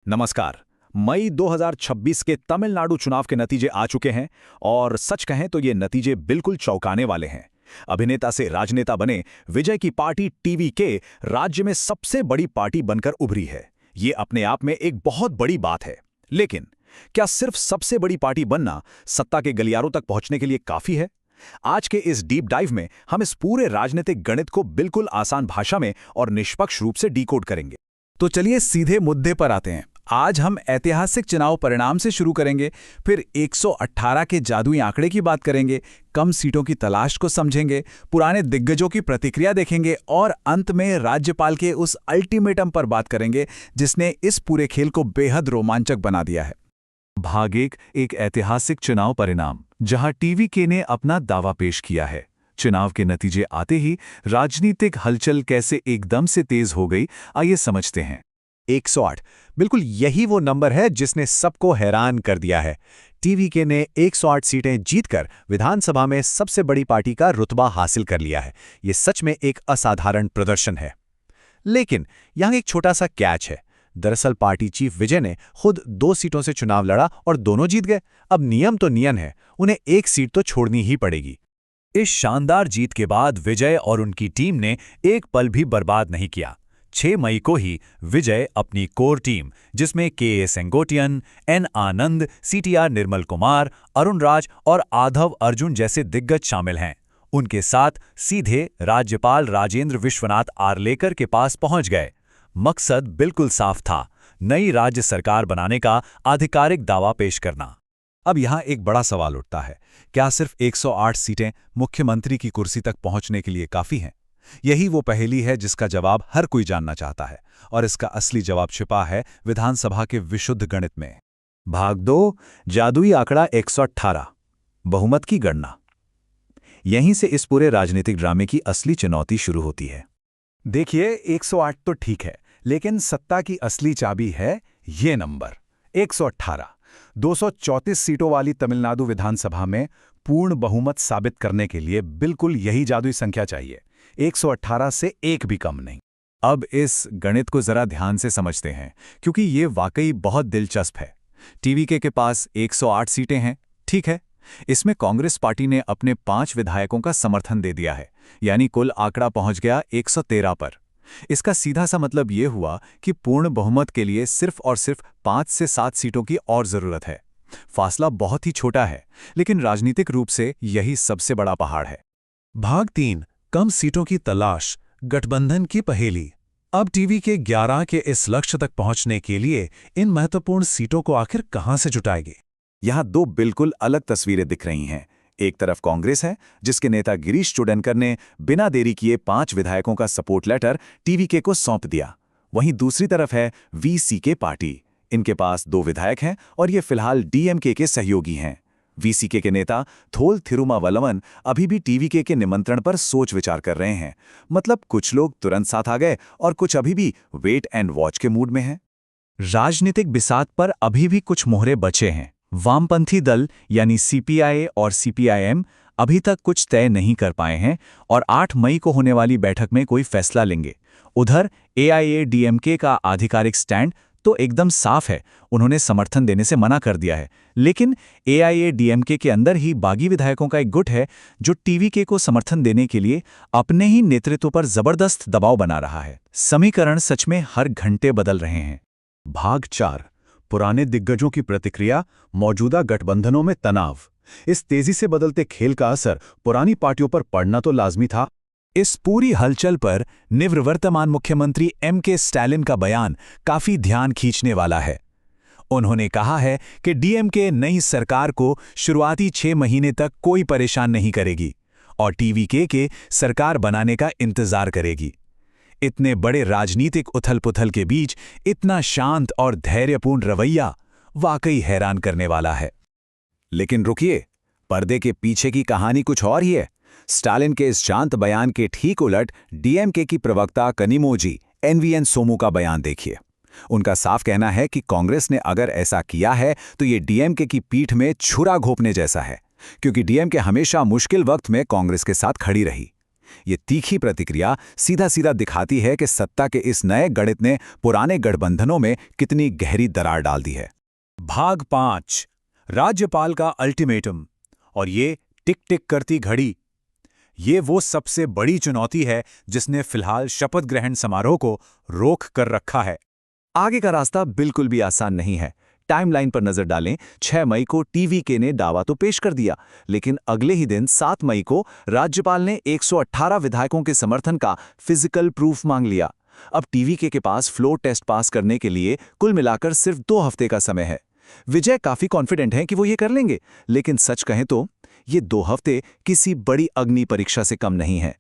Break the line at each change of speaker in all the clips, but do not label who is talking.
नमस्कार। मई 2026 के तमिलनाडु चुनाव के नतीजे आ चुके हैं और सच कहें तो ये नतीजे बिल्कुल चौंकाने वाले हैं। अभिनेता से राजनेता बने विजय की पार्टी टीवीके राज्य में सबसे बड़ी पार्टी बनकर उभरी है। ये अपने आप में एक बहुत बड़ी बात है। लेकिन क्या सिर्फ सबसे बड़ी पार्टी बनना सत्ता के गलियारों तक पहुंचने के लिए काफी है? आज के इस डीप डाइव में हम इस पूरे राजनीतिक गणित को बिल्कुल आसान भाषा में और निष्पक्ष रूप से डिकोड करेंगे।
तो चलिए सीधे मुद्दे पर आते हैं। आज हम ऐतिहासिक चुनाव परिणाम से शुरू करेंगे, फिर 118 के जादुई आंकड़े की बात करेंगे, कम सीटों की तलाश को समझेंगे, पुराने दिग्गजों की प्रतिक्रिया देखेंगे और अंत में राज्यपाल के उस अल्टीमेटम पर बात करेंगे जिसने इस पूरे खेल को बेहद रोमांचक बना दिया है।
भाग एक ऐतिहासिक चुनाव परिणाम, जहां टीवीके ने अपना दावा पेश किया है। चुनाव के नतीजे आते ही राजनीतिक हलचल कैसे एकदम से तेज हो गई, आइए समझते हैं।
108 बिल्कुल यही वो नंबर है जिसने सबको हैरान कर दिया है। टीवीके ने 108 सीटें जीतकर विधानसभा में सबसे बड़ी पार्टी का रुतबा हासिल कर लिया है। ये सच में एक असाधारण प्रदर्शन है। लेकिन यहां एक छोटा सा कैच है। दरअसल पार्टी चीफ विजय ने खुद 2 सीटों से चुनाव लड़ा और दोनों जीत गए। अब नियम तो नियम है, उन्हें एक सीट तो छोड़नी ही पड़ेगी।
इस शानदार जीत के बाद विजय और उनकी टीम ने एक पल भी बर्बाद नहीं किया। 6 मई को ही विजय अपनी कोर टीम, जिसमें के सेंगोटियन, एन आनंद, सीटीआर निर्मल कुमार, अरुण राज और आधव अर्जुन जैसे दिग्गज शामिल हैं, उनके साथ सीधे राज्यपाल राजेंद्र विश्वनाथ आर्लेकर के पास पहुंच गए। मकसद बिल्कुल साफ था, नई राज्य सरकार बनाने का आधिकारिक दावा पेश करना।
अब यहाँ एक बड़ा सवाल उठता है, क्या सिर्फ 108 सीटें मुख्यमंत्री की कुर्सी तक पहुंचने के लिए काफी हैं? यही वो पहेली है जिसका जवाब हर कोई जानना चाहता है, और इसका असली जवाब छिपा है विधानसभा के विशुद्ध गणित में।
भाग 2, जादुई आंकड़ा 118, बहुमत की गणना। यहीं से इस पूरे राजनीतिक ड्रामे की असली चुनौती शुरू होती है।
देखिए, 108 तो ठीक है, लेकिन सत्ता की असली चाबी है ये नंबर 118। 234 सीटों वाली तमिलनाडु विधानसभा में पूर्ण बहुमत साबित करने के लिए बिल्कुल यही जादुई संख्या चाहिए, 118 से एक भी कम नहीं।
अब इस गणित को जरा ध्यान से समझते हैं, क्योंकि ये वाकई बहुत दिलचस्प है। टीवीके के पास 108 सीटें हैं, ठीक है। इसमें कांग्रेस पार्टी ने अपने 5 विधायकों का समर्थन दे दिया है, यानी कुल आंकड़ा पहुंच गया 113 पर। इसका सीधा सा मतलब ये हुआ कि पूर्ण बहुमत के लिए सिर्फ और सिर्फ 5 से 7 सीटों की और जरूरत है। फासला बहुत ही छोटा है, लेकिन राजनीतिक रूप से यही सबसे बड़ा पहाड़ है।
भाग 3, कम सीटों की तलाश, गठबंधन की पहेली। अब टीवीके 11 के इस लक्ष्य तक पहुंचने के लिए इन महत्वपूर्ण सीटों को आखिर कहां से जुटाएगी?
यहां 2 बिल्कुल अलग तस्वीरें दिख रही हैं। एक तरफ कांग्रेस है, जिसके नेता गिरीश चोडनकर ने बिना देरी किए 5 विधायकों का सपोर्ट लेटर टीवीके को सौंप दिया। वहीं दूसरी तरफ है वीसीके पार्टी। इनके पास 2 विधायक हैं और ये फिलहाल डीएमके के सहयोगी हैं। वीसीके के नेता थोल थिरुमावलवन अभी भी टीवीके के निमंत्रण पर सोच विचार कर रहे हैं। मतलब कुछ लोग तुरंत साथ आ गए और कुछ अभी भी वेट एंड वॉच के मूड में हैं।
राजनीतिक बिसात पर अभी भी कुछ मोहरे बचे हैं। वामपंथी दल यानी सीपीआई और सीपीआईएम अभी तक कुछ तय नहीं कर पाए हैं और 8 मई को होने वाली बैठक में कोई फैसला लेंगे। उधर एआईएडीएमके का आधिकारिक स्टैंड तो एकदम साफ है, उन्होंने समर्थन देने से मना कर दिया है। लेकिन एआईएडीएमके के अंदर ही बागी विधायकों का एक गुट है जो टीवीके को समर्थन देने के लिए अपने ही नेतृत्व पर जबरदस्त दबाव बना रहा है। समीकरण सच में हर घंटे बदल रहे हैं।
भाग 4, पुराने दिग्गजों की प्रतिक्रिया, मौजूदा गठबंधनों में तनाव। इस तेजी से बदलते खेल का असर पुरानी पार्टियों पर पड़ना तो लाजमी था।
इस पूरी हलचल पर निवर्तमान मुख्यमंत्री एमके स्टालिन का बयान काफी ध्यान खींचने वाला है। उन्होंने कहा है कि डीएमके नई सरकार को शुरुआती 6 महीने तक कोई परेशान नहीं करेगी और टीवीके के सरकार बनाने का इंतजार करेगी। इतने बड़े राजनीतिक उथल-पुथल के बीच इतना शांत और धैर्यपूर्ण रवैया वाकई हैरान करने वाला है।
लेकिन रुकिए, पर्दे के पीछे की कहानी कुछ और ही है। स्टालिन के इस शांत बयान के ठीक उलट डीएमके की प्रवक्ता कनिमोजी एनवीएन सोमू का बयान देखिए। उनका साफ कहना है कि कांग्रेस ने अगर ऐसा किया है तो ये डीएमके की पीठ में छुरा घोंपने जैसा है, क्योंकि डीएमके हमेशा मुश्किल वक्त में कांग्रेस के साथ खड़ी रही।
ये तीखी प्रतिक्रिया सीधा सीधा दिखाती है कि सत्ता के इस नए गणित ने पुराने गठबंधनों में कितनी गहरी दरार डाल दी है।
भाग 5 राज्यपाल का अल्टीमेटम और ये टिक टिक करती घड़ी। ये वो सबसे बड़ी चुनौती है जिसने फिलहाल शपथ ग्रहण समारोह को रोक कर रखा है।
आगे का रास्ता बिल्कुल भी आसान नहीं है। टाइमलाइन पर नजर डालें, 6 मई को टीवीके ने दावा तो पेश कर दिया, लेकिन अगले ही दिन 7 मई को राज्यपाल ने 118 विधायकों के समर्थन का फिजिकल प्रूफ मांग लिया। अब टीवीके के पास फ्लोर टेस्ट पास करने के लिए कुल मिलाकर सिर्फ 2 हफ्ते का समय है। विजय काफी कॉन्फिडेंट हैं कि वो ये कर लेंगे, लेकिन सच कहें तो ये 2 हफ्ते किसी बड़ी अग्नि परीक्षा से कम नहीं है।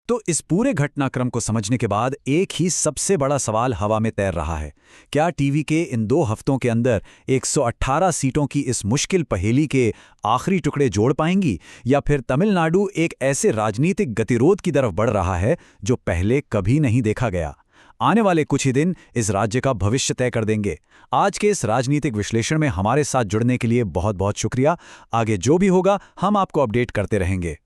तो इस पूरे घटनाक्रम को समझने के बाद एक ही सबसे बड़ा सवाल हवा में तैर रहा है। क्या टीवीके इन 2 हफ्तों के अंदर 118 सीटों की इस मुश्किल पहेली के आखिरी टुकड़े जोड़ पाएंगी, या फिर तमिलनाडु एक ऐसे राजनीतिक गतिरोध की तरफ बढ़ रहा है जो पहले कभी नहीं देखा गया? आने वाले कुछ ही दिन इस राज्य का भविष्य तय कर देंगे। आज के इस राजनीतिक विश्लेषण में हमारे साथ जुड़ने के लिए बहुत बहुत शुक्रिया। आगे जो भी होगा हम आपको अपडेट करते रहेंगे।